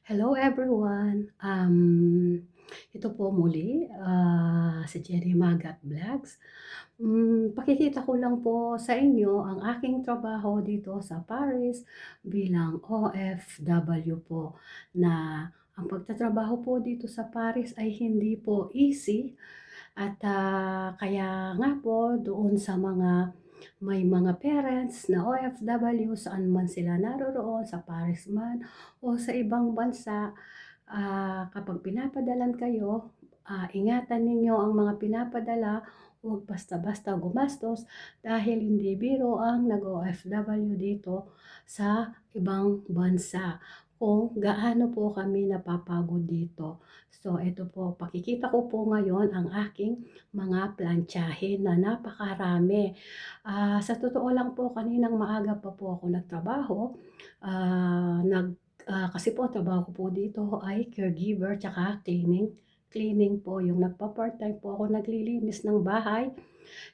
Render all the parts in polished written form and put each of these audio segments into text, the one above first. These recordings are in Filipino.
Hello everyone. Ito po muli, si Jenny Magat Vlogs. Pakikita ko lang po sa inyo ang aking trabaho dito sa Paris bilang OFW po, na ang pagtatrabaho po dito sa Paris ay hindi po easy at kaya nga po doon sa mga may mga parents na OFW saan man sila naroroon, sa Paris man o sa ibang bansa. Kapag pinapadalan kayo, ingatan ninyo ang mga pinapadala, huwag basta-basta gumastos dahil hindi biro ang nag-OFW dito sa ibang bansa, kung gaano po kami napapagod dito. So ito po, pakikita ko po ngayon ang aking mga plantsahin na napakarami. Sa totoo lang po, kaninang maaga pa po ako nagtrabaho, kasi po trabaho ko po dito ay caregiver tsaka cleaning. Cleaning po, yung nagpa-part-time po ako naglilinis ng bahay.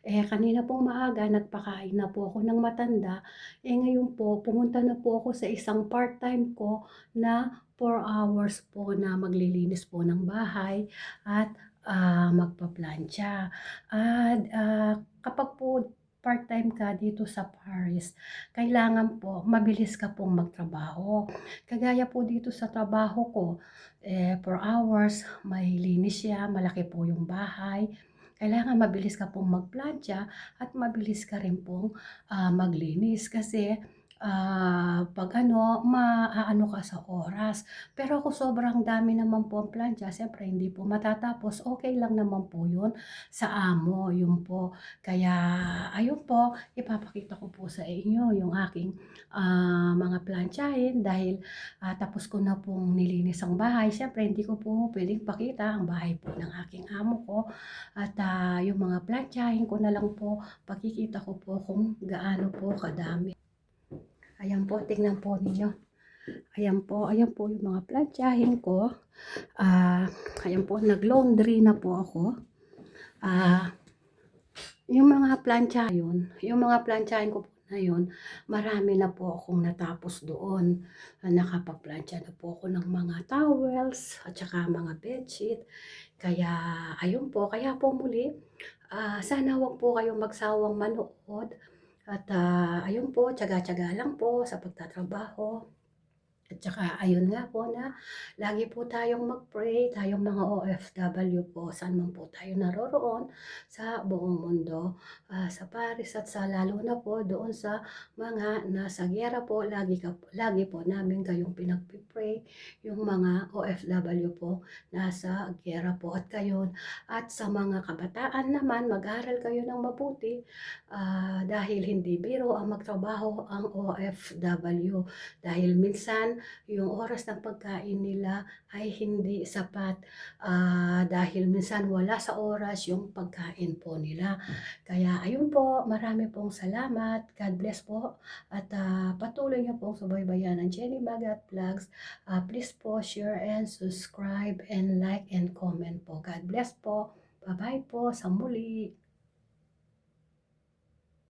Kanina pong maaga nagpakain na po ako ng matanda. Ngayon po pumunta na po ako sa isang part-time ko na 4 hours po na maglilinis po ng bahay at magpaplantsa. Kapag po part-time ka dito sa Paris, kailangan po mabilis ka pong magtrabaho. Kagaya po dito sa trabaho ko, 4 hours, may linis siya, malaki po yung bahay. Kailangan mabilis ka pong magplantsa at mabilis ka rin pong maglinis kasi 'pag maaano ka sa oras. Pero kung sobrang dami naman po ang plantsa, siyempre hindi po matatapos, okey lang naman po 'yun sa amo, 'yun po. Kaya ayun po, ipapakita ko po sa inyo yung aking mga plantsahin dahil tapos ko na pong nilinis ang bahay. Siyempre hindi ko po puwedeng pakita ang bahay po ng aking amo ko at yung mga plantsahin ko na lang po, pakikita ko po kung gaano po kadami. Ayan po, tingnan po ninyo. Ayan po yung mga plantsahin ko. Ah, Ayan po, nag-laundry na po ako. Ah, yung mga plantsahin ko po na yun, marami na po akong natapos doon. Nakapagplantsa na po ako ng mga towels at saka mga bedsheet. Kaya ayun po, kaya po muli, sana wag po kayong magsawang manood at ayun po, tiyaga-tiyaga lang po sa pagtatrabaho. At saka ayun nga po na lagi po tayong mag-pray, tayong mga OFW po, saan man po tayo naroroon sa buong mundo. Sa Paris at sa lalo na po doon sa mga nasa giyera po, lagi po namin kayong pinagpi-pray, yung mga OFW po nasa giyera po at kayo. At sa mga kabataan naman, mag-aral kayo ng mabuti, dahil hindi biro ang magtrabaho ang OFW. Dahil minsan yung oras ng pagkain nila ay hindi sapat, dahil minsan wala sa oras yung pagkain po nila. Kaya ayun po, marami pong salamat. God bless po at patuloy niyo pong subaybayan ang Jenny Magat Vlogs. Please po share and subscribe and like and comment po. God bless po. Bye-bye po sa muli.